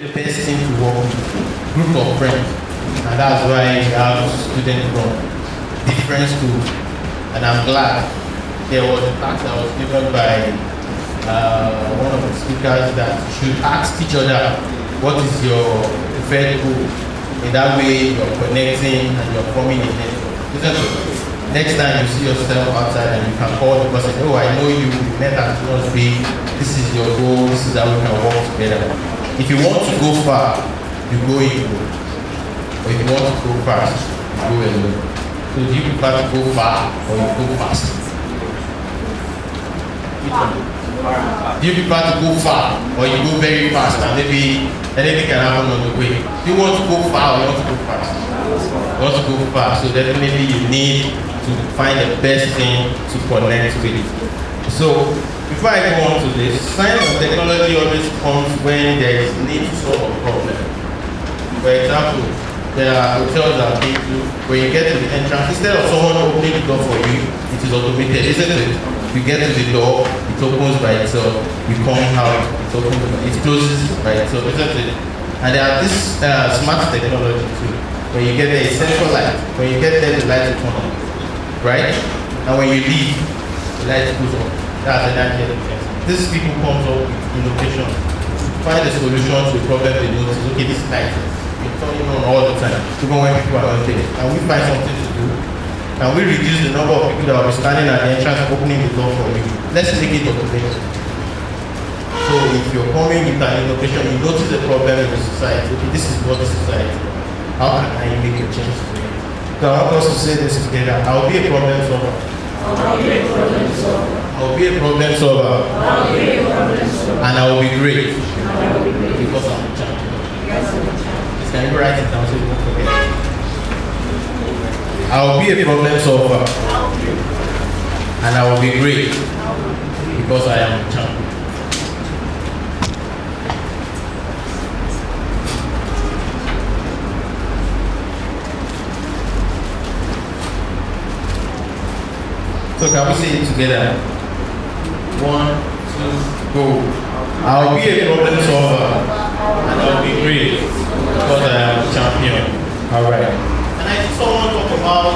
the best thing to work with, group of friends. And that's why we have students from different schools. And I'm glad there was a class that was given by one of the speakers that should ask each other, what is your preferred goal? In that way, you're connecting and you're forming a network. Next time you see yourself outside and you can call the person, oh, I know you, we met at Northby, this is your goal, this is how we can work together. If you want to go far, you go alone. Or if you want to go fast, you go alone. So do you prefer to go far or you go fast? Do you prefer to go far or you go very fast and maybe anything can happen on the way? Do you want to go far or you want to go fast? You want to go far, so definitely you need to find the best thing to connect with. So before I go on to this, science and technology always comes when there is need to solve a problem. For example, there are hotels that give you, when you get to the entrance, instead of someone opening the door for you, it is automated, isn't it? You get to the door, it opens by itself, you come out, it closes by itself, isn't it? And there are this smart technology too. When you get there, it's central light. When you get there, the light will turn on, right? And when you leave, the light goes on. That's energy efficiency. These people come up with innovation, find a solution to a problem they notice. Okay, this light is turning on all the time, even when people are not there. And we find something to do. And we reduce the number of people that will be standing at the entrance opening the door for you. Let's make it automated. So if you're coming with an innovation, you notice a problem in the society. Okay, this is what the society. How can I make a change to it? So I want us to say this together. I'll be a problem solver. I'll be a problem solver. I'll be a problem solver. I'll be a problem solver. And I will be great. And I will be great. Because I'm a champion. Because I'm a champion. Can you write it down so you don't forget? I will be a problem solver. And I will be great. Because I am a champion. So can we say it together? 1, 2, go. I'll be a problem solver and I'll be great because I am a champion. Alright. And I think someone talk about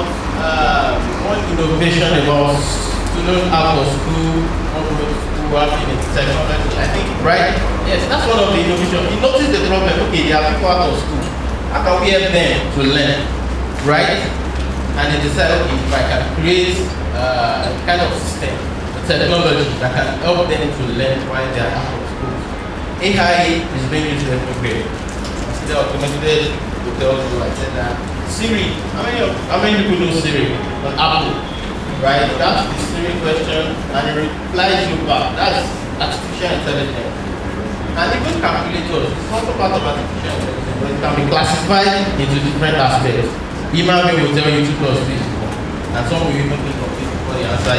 one innovation about students out of school, who have been in technology. I think, right? Yes, that's one of the innovations. You notice the problem, okay, there are people out of school. How can we help them to learn? Right? And they decide, okay, if I can create kind of system, a technology that can help them to learn while they are out of school. AI is being used everywhere. The automated hotels, I said that. Siri, how many people know Siri on Apple? Right? That's the Siri question and it replies you back. That's artificial intelligence. And even calculators, it's also part of artificial intelligence, but it can be classified into different aspects. Human being will tell you 2 plus 3 is 4. And some will even think of it before the answer,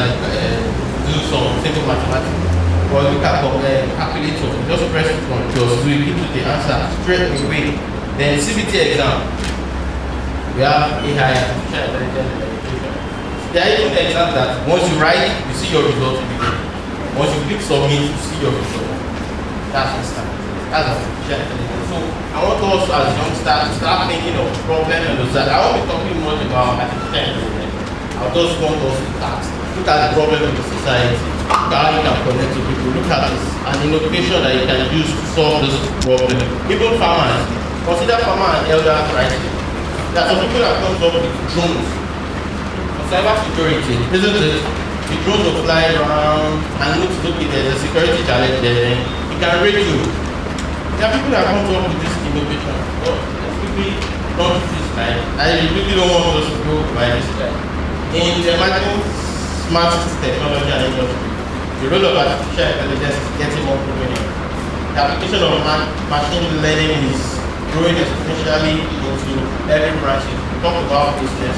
do some simple mathematics. But look at calculator, just press it on plus 2, you give the answer straight away. Then CBT exam, we have AI, artificial intelligence and education. There are even exams that once you write, you see your result immediately. Once you click submit, you see your result. That's instant. That's artificial intelligence. So I want us as youngsters to start thinking of problems and those that. I won't be talking much about artificial intelligence. I'll just want us to look at the problem in the society. Look at how you can connect to people. Look at this, an innovation that you can use to solve this problem. Even farmers, consider farmer and elder crisis. There are some people that comes up with drones for cyber security, isn't it? The drones will fly around and look, there's a security challenge there. It can rate you. There are people that come up with this innovation. But let's quickly don't use this slide. I really don't want us to go by this slide. In the emerging smart technology and industry, the role of artificial intelligence is getting more prominent. The application of machine learning is growing exponentially into every branch. We talk about business.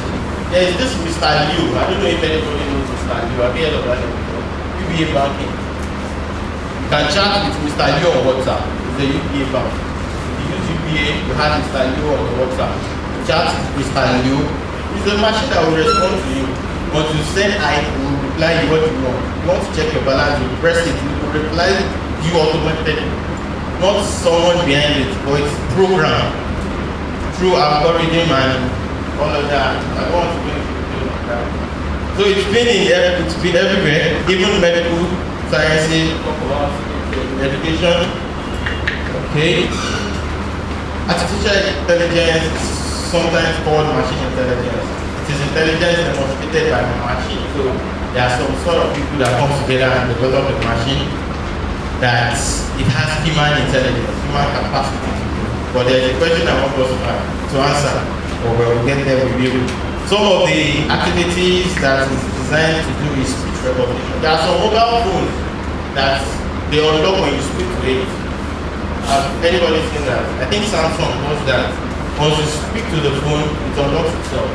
There is this Mr. Liu. I don't know if anybody knows Mr. Liu. I've heard of that before. UBA banking. You can chat with Mr. Liu on WhatsApp. It's a UBA bank. If you use UBA, you have Mr. Liu on the WhatsApp. You chat with Mr. Liu. It's a machine that will respond to you. Once you send I, it will reply you what you want. You want to check your balance, you press it will reply you automatically. not someone behind it, but it's programmed through algorithm and all of that. I don't want to go into that. So it's been everywhere, even medical sciences, education. Okay. Artificial intelligence, sometimes called machine intelligence. It is intelligence demonstrated by the machine. So there are some sort of people that come together and develop a machine that it has human intelligence, human capacity to do. But there is a question I want us to answer, or we'll get there with you. Some of the activities that is designed to do is speech recognition. There are some mobile phones that they unlock when you speak to it. Has anybody seen that? I think Samsung does that. Once you speak to the phone, it unlocks itself.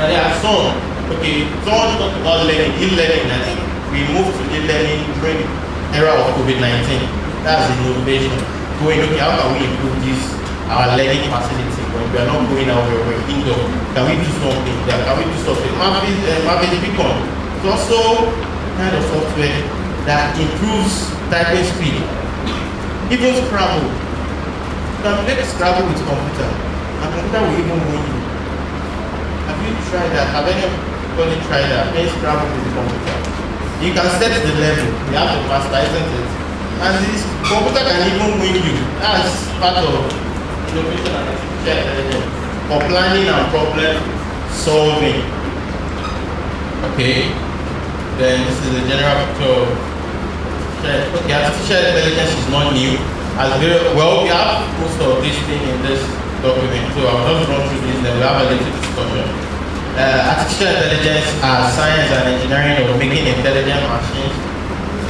And there are some, okay, someone talked about learning, e-learning. I think we moved to e-learning during the era of COVID-19. That's innovation. Going, okay, how can we improve this, our learning facility when we are not going out, we're indoor? Can we do something? Can we do something? Mavis Beacon. It's also kind of software that improves typing speed. Even Scrabble. You can play Scrabble with computer. And computer will even win you. Have you tried that? Have anybody tried that? Playing Scrabble with the computer. You can set the level. You have to master, isn't it? And this computer can even win you. That's part of innovation and artificial intelligence for planning and problem solving. Okay. Then this is the general picture of okay, artificial intelligence is not new. We have most of this thing in this document, so I'll just run through this, then we'll have a little discussion. Artificial intelligence are science and engineering of making intelligent machines,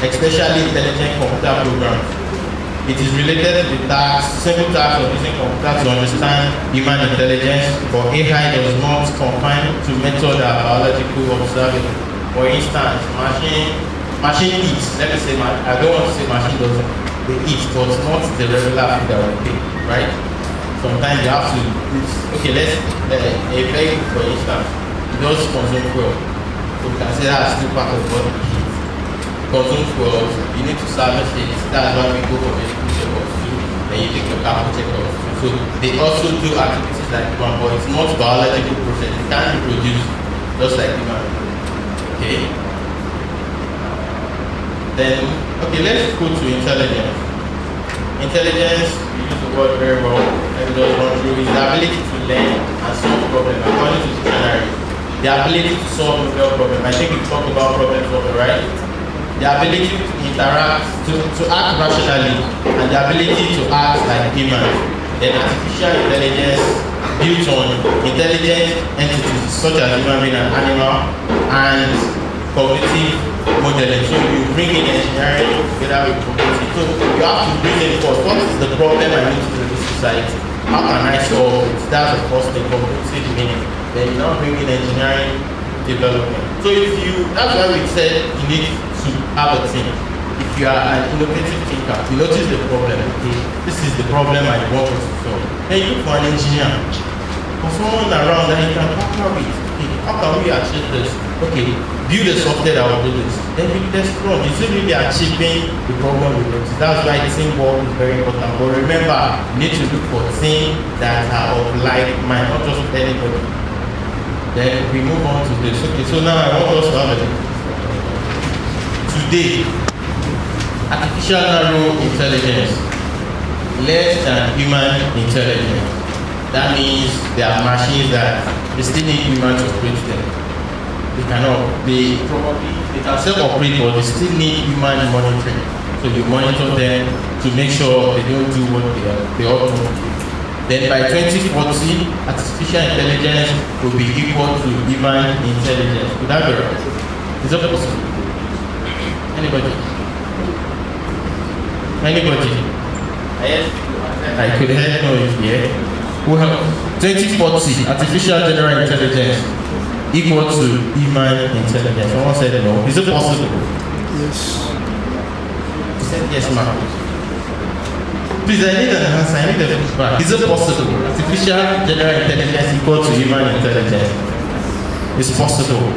especially intelligent computer programs. It is related to the simple task of using computers to understand human intelligence, but AI does not confine to methods that are biological observing. For instance, machine eats. Let me say, I don't want to say machine doesn't. They eat, but not the regular food that we take, right? Sometimes you have to, okay, a vehicle, for instance, it does consume fuel. So we can say that's still part of what we eat. Consume fuel, you need to service it. That's why we go for medical checkups too. Then you take your car for checkups too. So they also do activities like human, but it's not biological process. It can't be produced just like human. Okay? Then, okay, let's go to intelligence. Intelligence, we use the word very well. Let me just run through. Is the ability to learn and solve problems according to the dictionary. The ability to solve novel problems. I think we talked about problem solving, right? The ability to interact, to act rationally, and the ability to act like humans. Then artificial intelligence built on intelligent entities such as human being and animal, and cognitive modeling. So you bring in engineering together with cognitive. So you have to bring in first, what is the problem I need to do in this society? How can I solve it? That's the first thing, cognitive meaning. Then you now bring in engineering development. So that's why we said you need to have a team. If you are an innovative thinker, you notice the problem, okay, this is the problem I want to solve. Then you look for an engineer, for someone around that you can partner with. Okay, how can we achieve this? Okay, build a software that will do this. Then you test run. Is it really achieving the problem we want? That's why teamwork is very important. But remember, you need to look for teams that are of like mind, not just anybody. Then we move on to this. Okay, so now I want us to have a look. Today, artificial narrow intelligence, less than human intelligence. That means there are machines that they still need humans to operate them. They can self-operate, but they still need human monitoring. So you monitor them to make sure they don't do what they ought to do. Then by 2040, artificial intelligence will be equal to human intelligence. Could that be right? Is that possible? Anybody? I could hear no if yeah. We have 2040 artificial general intelligence equal to human intelligence. Someone said no. Is it possible? Yes. He said yes, ma'am. Please, I need an answer. I need a feedback. Is it possible? Artificial general intelligence equal to human intelligence? It's possible.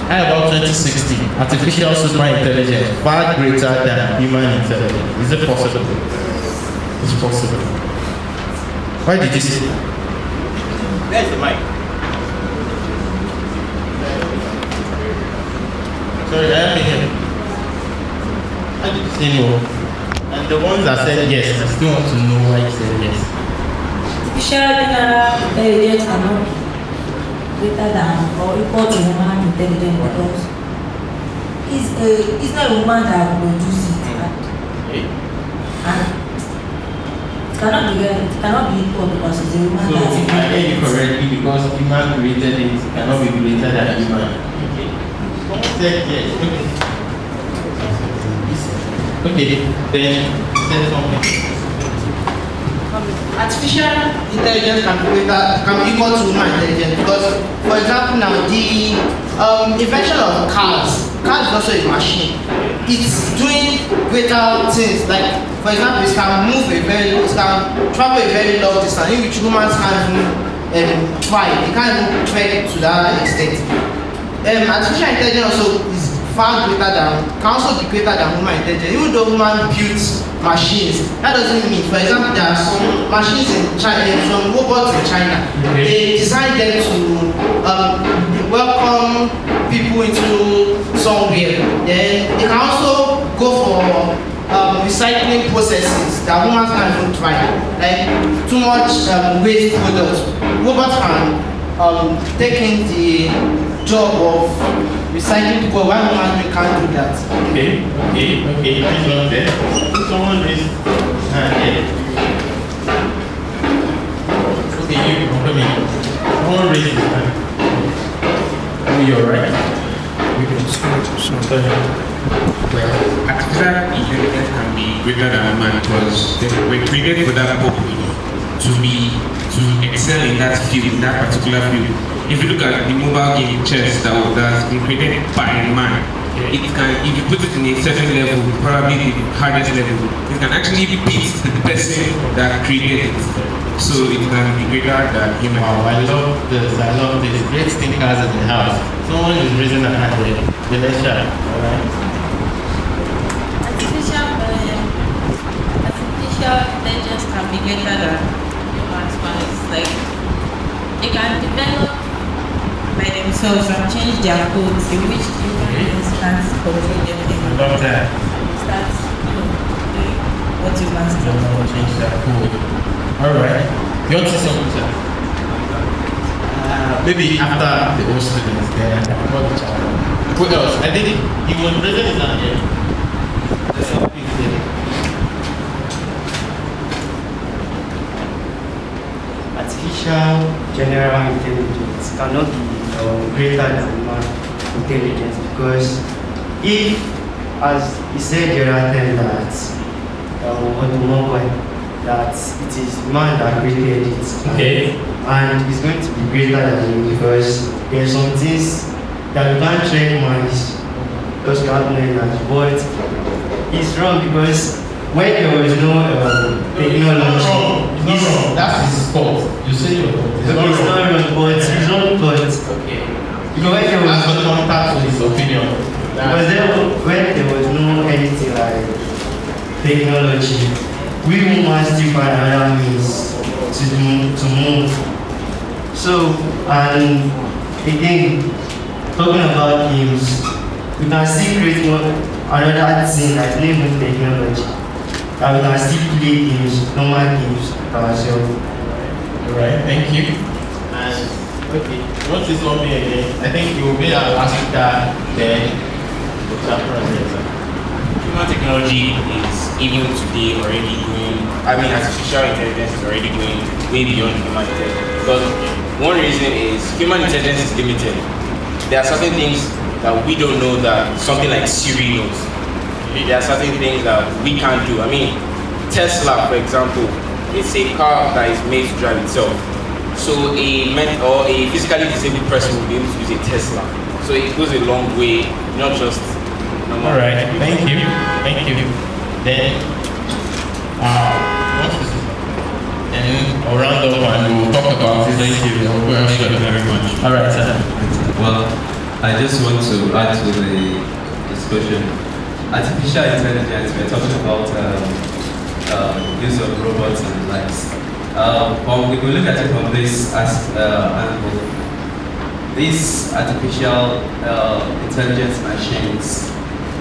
How about 2060? Artificial super intelligence far greater than human intelligence. Is it possible? it's possible. Why did you say that? There's the mic. Sorry, I am here. Why did you say no? And the ones that said yes, I still want to know why you said yes. Artificial general intelligence cannot be greater than or equal to human intelligence because it's not a woman that produces it. And it cannot be equal because it's a woman So that's if I hear you correctly, because human created it, cannot be greater than human. Okay. Someone said yes. Okay, then say something. Artificial intelligence can be equal to human intelligence because, for example, now the invention of cars is also a machine. It's doing greater things like, for example, it can travel a very long distance in which humans can't even try. They can't even try to that extent. Artificial intelligence also is far greater than, can also be greater than human intelligence. Even though human builds machines, that doesn't mean, for example, there are some machines in China, some robots in China, they design them to welcome people into somewhere. Then they can also go for recycling processes that humans can't even try. Like too much waste products. Robots can take in the job of recycling people while humans can't do that. Okay. Please not there. Someone raised hand here. Okay, you come in. Someone raised his hand. Oh, you're right. We can start. Well, artificial intelligence can be greater than man because they were created for that purpose to excel in that field, in that particular field. If you look at the mobile game chess that's been created by man, it can, if you put it in a certain level, probably the hardest level, it can actually beat the person that created it. So it can be greater than human. Wow, I love this. Great thinkers in the house. Someone is raising a hand there. Let's share. Alright. Artificial intelligence can be greater than humans. Like they can develop by themselves and change their codes in which humans can't control them I love that. start doing what humans do. Change that code. Alright. You want to say something, sir? Maybe after the old students, then before the child. What else? I think he was raising his hand here. There's something there. Artificial general intelligence cannot be greater than human intelligence because if, as he said the other time that Ola-Olowoyo, that it is man that created it, Okay. and it's going to be greater than him because there are some things that we can't train minds because we have no energy, but it's wrong because when there was no technology, It's not wrong. That's his fault. You say your fault. It's not it's wrong. not wrong, but it's wrong, but Okay. because when there That's was the contact with his opinion. But then when there was no anything like technology, we humans still find another means to move. So, and again, talking about games, we can still create another thing like naming technology. That we can still play games, normal games ourselves. Alright, thank you. And okay, what is on me again? I think you will be our last speaker, then the chapter later. Human technology is even today already going, artificial intelligence is already going way beyond human intelligence. Because one reason is human intelligence is limited. There are certain things that we don't know that something like Siri knows. There are certain things that we can't do. Tesla, for example, is a car that is made to drive itself. So a physically disabled person will be able to use a Tesla. So it goes a long way, not just normal. Alright, thank you. Then, and I'll round up and we'll talk about it. Thank you very much. Alright, sir. Well, I just want to add to the discussion. Artificial intelligence, we're talking about use of robots and the likes. But if we look at it from this angle, these artificial intelligence machines,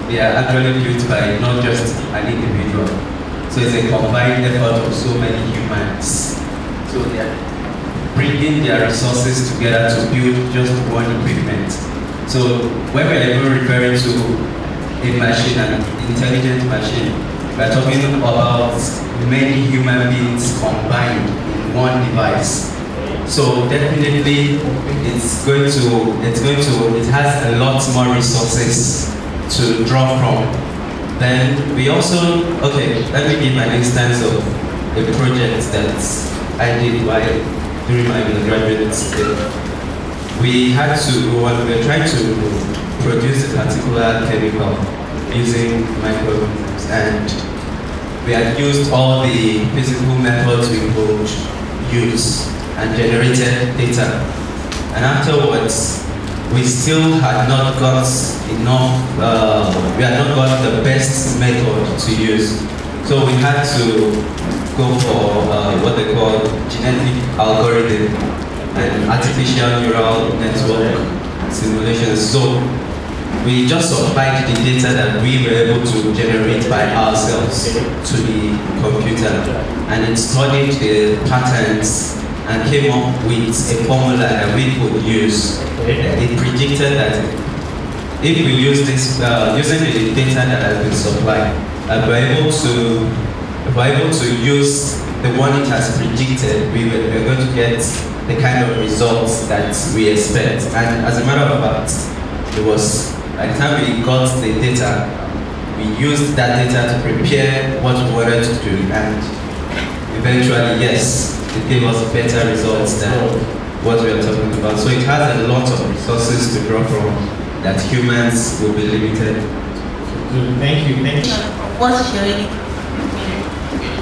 they are actually built by not just an individual. So it's a combined effort of so many humans. So they are bringing their resources together to build just one equipment. So when we are even referring to a machine, an intelligent machine, we are talking about many human beings combined in one device. So definitely it has a lot more resources to draw from. Then we also, let me give an instance of a project that I did during my undergraduate stay. We were trying to produce a particular chemical using microorganisms, and we had used all the physical methods we could use and generated data. And afterwards, we still had not got enough, we had not got the best method to use. So we had to go for what they call genetic algorithm and artificial neural network simulations. So we just supplied the data that we were able to generate by ourselves to the computer, and it studied the patterns and came up with a formula that we could use. It predicted that if we use this, using the data that has been supplied, we're able to use the one it has predicted, we're going to get the kind of results that we expect. And as a matter of fact, it was, by the time we got the data, we used that data to prepare what we wanted to do, and eventually, yes, it gave us better results than what we are talking about. So it has a lot of resources to draw from that humans will be limited. Thank you. What's your Okay,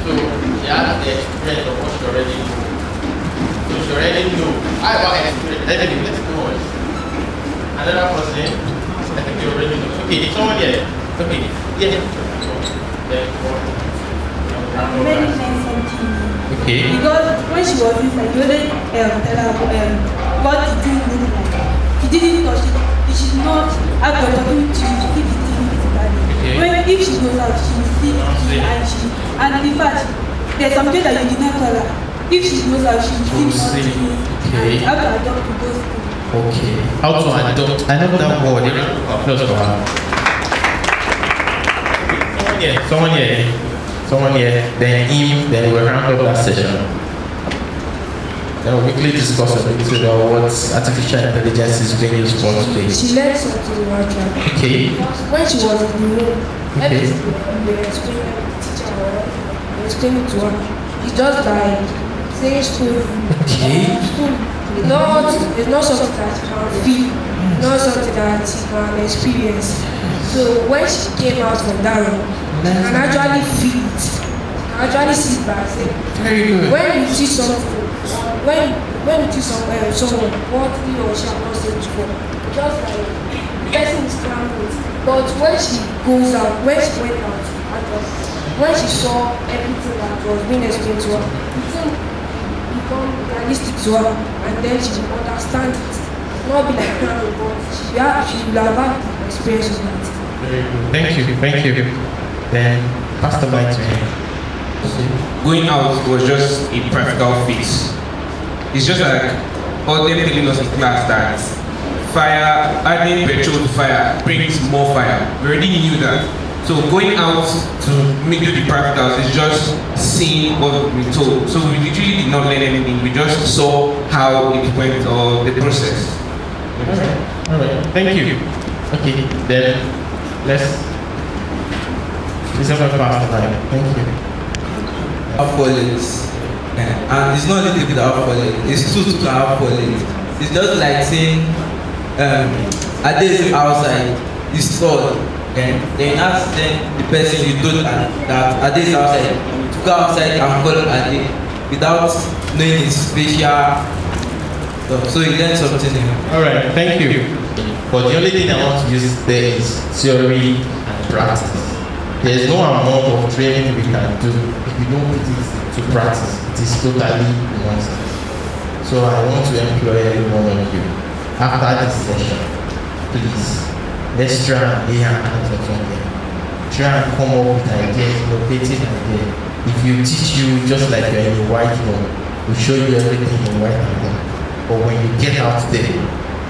so she has the experience of what she already knew. So she already knew. I have an experience. Let's go on. Another person, I think you already know. Okay, someone here. Okay, yes. Then Many times something. Okay. Because when she was inside, you didn't tell her what to do with it. He didn't touch it. He should not have the opportunity to see the thing physically. Okay. When if she goes out, she will see it, and in fact, there's something that you did not tell her. If she goes out, she will see it. Okay. And how to adopt to those things. Okay. How to adopt? I know that word. Close for her. Someone here. Then him. Then we'll round up that session. Then we'll quickly discuss a little about what artificial intelligence is being used for today. She learned something about that. Okay. When she was in the room, Okay. everything they were explaining to the teacher or they were explaining to her. It's just like saying school. Okay. School. It's not something that you can feel, not something that you can experience. So when she came out from that room, she can actually feel it. She can actually see it by herself. Very good. When you teach something, when you teach someone what he or she has not said before, just like the person is scrambled. But when she goes out, when she went out, when she saw everything that was being explained to her, the thing become realistic to her, and then she will understand it. Not be like that, but she will have had experience with that. Very good. Thank you. Then pass the mic to him. Going out was just a practical fix. It's just like all them telling us in class that fire, adding petrol to fire brings more fire. We already knew that. So going out to make do the practicals is just seeing what we told. So we literally did not learn anything. We just saw how it went or the process. Alright. Thank you. Okay. Then let's have a pass the mic. Thank you. Have police. And it's not little bit of police, it's two to have police. It's just like saying, Ade is outside, he's tall, and then ask the person you told that Ade is outside, to go outside and call Ade without knowing his facial stuff. So you learn something new. Alright, thank you. But the only thing I want to use there is theory and practice. There's no amount of training we can do if we don't put it to practice. It is totally nonsense. So I want to employ every one of you. After this session, please, let's try and lay our hands on something. Try and come up with ideas, innovative ideas. If you teach you just like you're in a whiteboard, we show you everything in white and black. But when you get out there,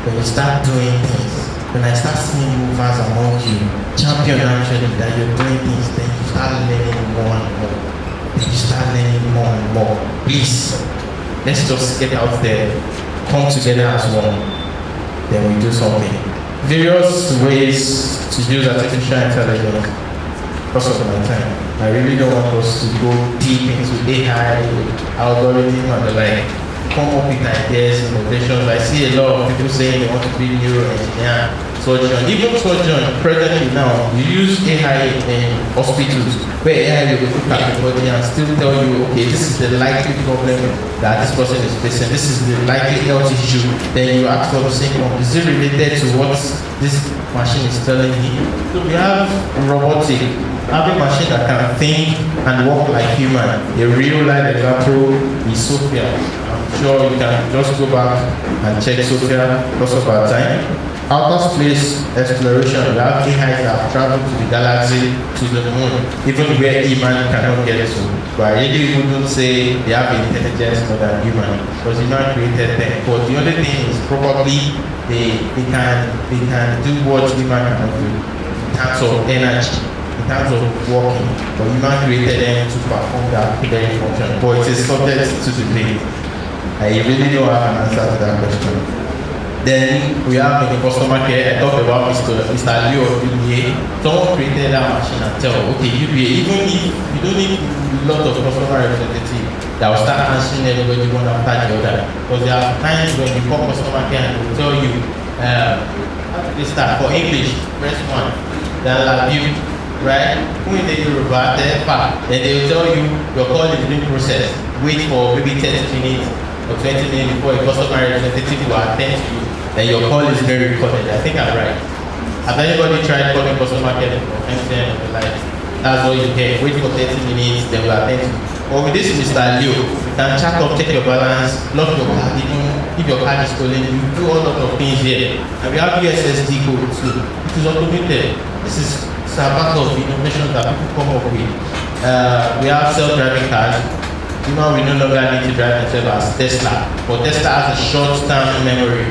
when you start doing things, when I start seeing movers among you, champion actually that you're doing things, then you start learning more and more. Then you start learning more and more. Please, let's just get out there, come together as one, then we do something. Various ways to use artificial intelligence. Because of my time, I really don't want us to go deep into AI, algorithm, and the like. Come up with ideas, innovations. I see a lot of people saying they want to be neuroengineer, surgeon. Even surgeon, presently now, you use AI in hospitals where AI will look at the body and still tell you, okay, this is the likely problem that this person is facing. This is the likely health issue. Then you ask for the same one. Is it related to what this machine is telling you? So we have robotic, having machine that can think and work like human. A real life example is Sophia. I'm sure you can just go back and check Sophia because of our time. Outer space exploration, we have AI that have traveled to the galaxy, to the moon, even where human cannot get to. But I really wouldn't say they have intelligence more than human, because human created them. But the only thing is probably they can do what human cannot do in terms of energy, in terms of working. But human created them to perform that very function. But it is subject to debate. I really don't have an answer to that question. Then we have in the customer care, I talked about Mr. Leo of UBA. Someone created that machine and tell, okay, UBA, even if you don't need a lot of customer representative that will start answering everybody one after the other. Because there are times when you call customer care and they will tell you, how do they start? For English, press 1. Then you, right? When they Yoruba, then they will tell you your call is being processed. Wait for maybe 30 minutes or 20 minutes before a customer representative will attend to you. Then your call is very recorded. I think I'm right. Has anybody tried calling customer care before? MTN or the like? That's all you get. Wait for 30 minutes, they will attend to you. Or with this Mr. Leo, you can chat up, check your balance, lock your card, even if your card is stolen, you do all lot of things here. And we have USSD code too. It is automated. This is a part of the innovation that people come up with. We have self-driving cars. You know, we no longer need to drive themselves as Tesla. But Tesla has a short-term memory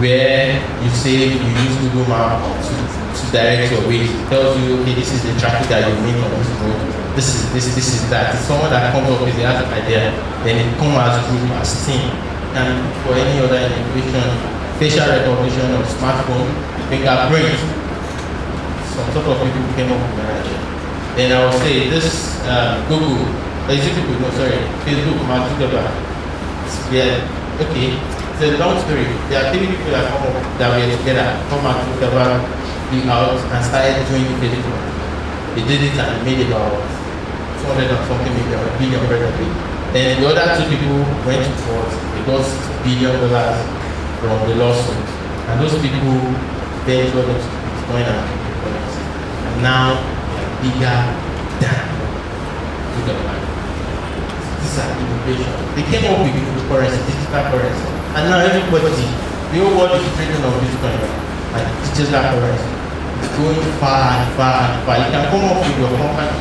where you say you use Google Maps to direct your way. It tells you, okay, this is the traffic that you meet on this road. This is that. It's someone that comes up with the other idea, then it comes as a group, as team. And for any other innovation, facial recognition of smartphone, fingerprint, some sort of people came up with that. Then I will say this Google, Facebook, Mark Zuckerberg. Yeah, okay. It's a long story. There are 3 people that come up that were together, come and together, be out and started doing Facebook. They did it and made about 200 or something million, $1 billion revenue. Then the other 2 people went to court. They got $6 billion from the lawsuit. And those people then got into Bitcoin and cryptocurrency. And now they are bigger than Zuckerberg. These are innovation. They came up with cryptocurrency, digital currency. And now everybody, the whole world is trading on Bitcoin and digital currency. It's going far and far and far. You can come up with your company.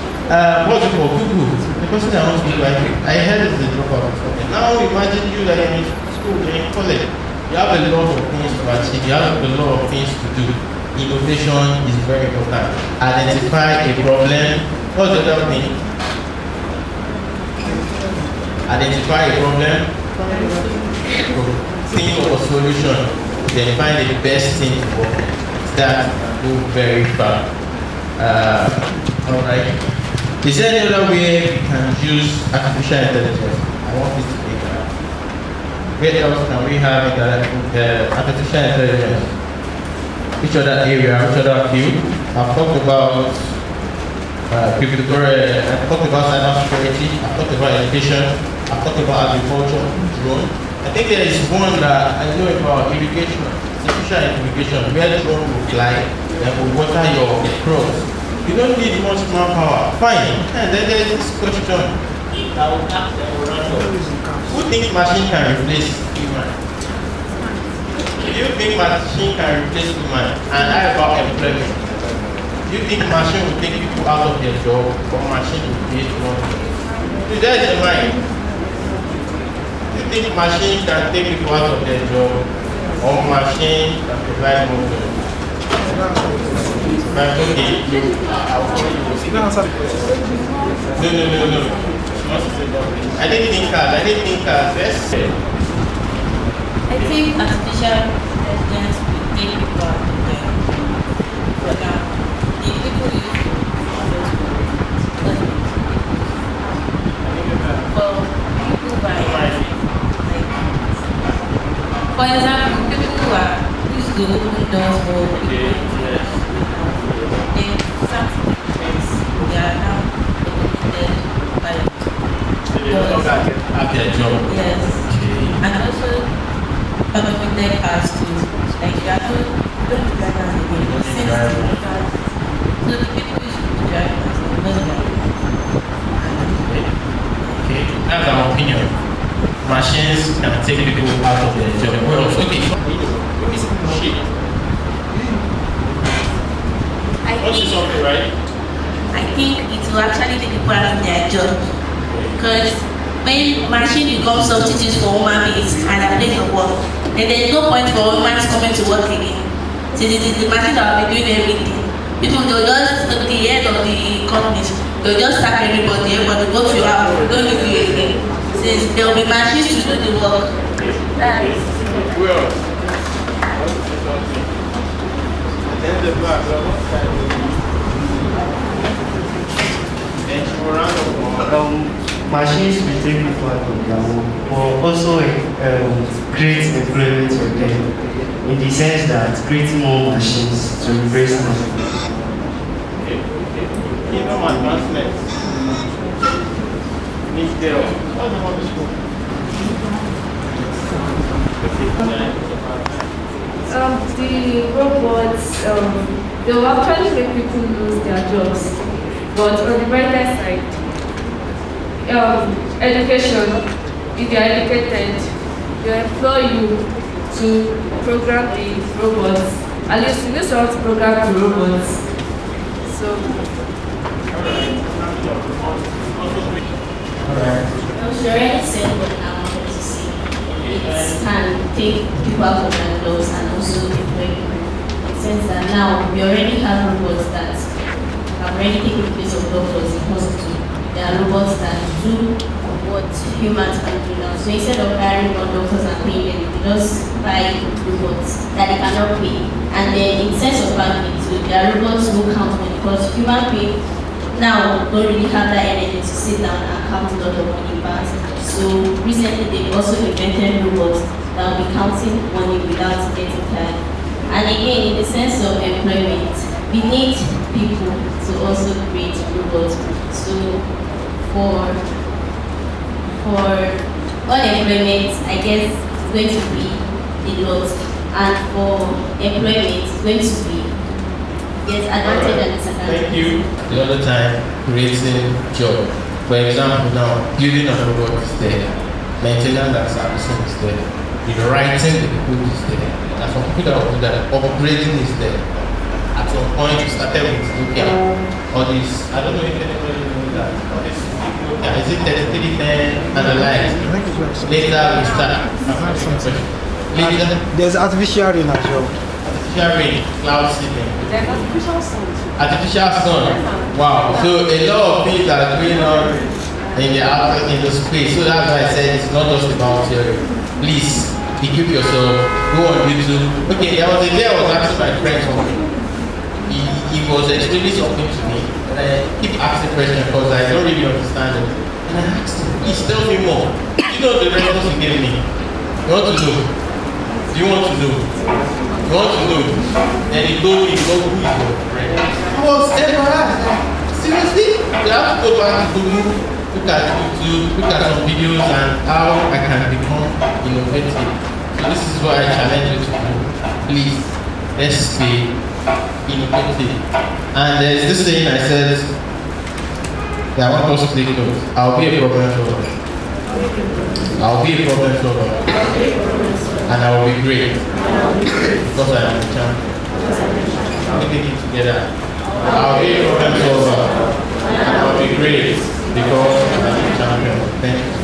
What's it called? Google. The person that wants to be like it. I heard it's the dropout or something. Now imagine you that you're in school, you're in college. You have a lot of things to achieve. You have a lot of things to do. Innovation is very important. Identify a problem. What's the other thing? Identify a problem. Think of a solution. Then find the best thing to work. That go very far. Alright. Is there any other way we can use artificial intelligence? I want this to be that. Where else can we have artificial intelligence? Which other area, which other field? I've talked about I've talked about cybersecurity, I've talked about education, I've talked about agriculture, drone. I think there is one that I know about irrigation, artificial irrigation, where the drone will fly and will water your crops You don't need much manpower. Fine. And then there's this question that will ask them around. Who thinks machine can replace human? Do you think machine can replace human? And how about employment? Do you think machine will take people out of their job or machine will create one? So that's the mind. Do you think machine can take people out of their job or machine can provide more jobs? Okay, I'll follow you. No. I didn't think cars. Let's say. I think artificial intelligence will take people out of there. For now, the people use to for people by for example, people who are used to open doors for people. Then something different. They are now automated by Have their job. yes. And also automated cars too. Like you are not don't drive as again. You send it to the cars. So the people who should drive as the bus driver. Okay, that's our opinion. Machines can take people out of their job. Well, okay. Shit. What's this something, right? I think it will actually take people out of their job. Because when machine becomes substitutes for human beings and a place of work, then there is no point for humans coming to work again. Since it is the machine that will be doing everything. People will just, at the end of the companies, they'll just sack everybody go to your house, don't leave you again. Since there will be machines to do the work. That is. Well, Machines will take people out of their work, but also create employment for them, in the sense that creating more machines to replace them. advancements. The robots, they will actually make people lose their jobs. But on the brighter side, education, if you are educated, they employ you to program the robots. At least you know how to program the robots. So, She already said what I wanted to say. It can take people out of their jobs and also employ people. In the sense that now we already have robots that have already taken the place of doctors in hospital. There are robots that do what humans can do now. So instead of hiring more doctors and paying them, they just buy robots that they cannot pay. And then in sense of banking too, there are robots who count money because human beings now don't really have that energy to sit down and count a lot of money back. So recently they also invented robots that will be counting money without getting tired. And again, in the sense of employment, we need people to also create robots. So for unemployment, I guess it's going to be a lot. And for employment, it's going to be advantage and disadvantage. Thank you. The other time, creating job. For example, now, building a robot is there. Maintenance and servicing is there. The writing the code is there. And some people that will do that, upgrading is there. At some point, we started with, okay, all this, I don't know if anybody knows that, all this, okay, is it 3310 and the likes? Later, we start. Later, There's artificial rain as well. artificial rain, cloud seeding. then artificial sun. Artificial sun. Wow. So a lot of things are going on in the space. So that's why I said it's not just about theory. Please equip yourself. Go on YouTube. Okay, there was a day I was asking my friend something. He was explaining something to me. And I keep asking questions because I don't really understand it. And I asked him, please tell me more. You know the response he gave me. You want to know? Do you want to know? You want to know? And he told me, who is your friend? I was embarrassed. Seriously? You have to go back to Google, look at YouTube, look at some videos and how I can become innovative. So this is what I challenge you to do. Please, let's stay innovative. And there's this saying I said that I want us to take note. I'll be a problem solver. I'll be a problem solver. And I will be great. Because I am a champion. Let me take it together. I'll be a problem solver. And I will be great because I am a champion. Thank you.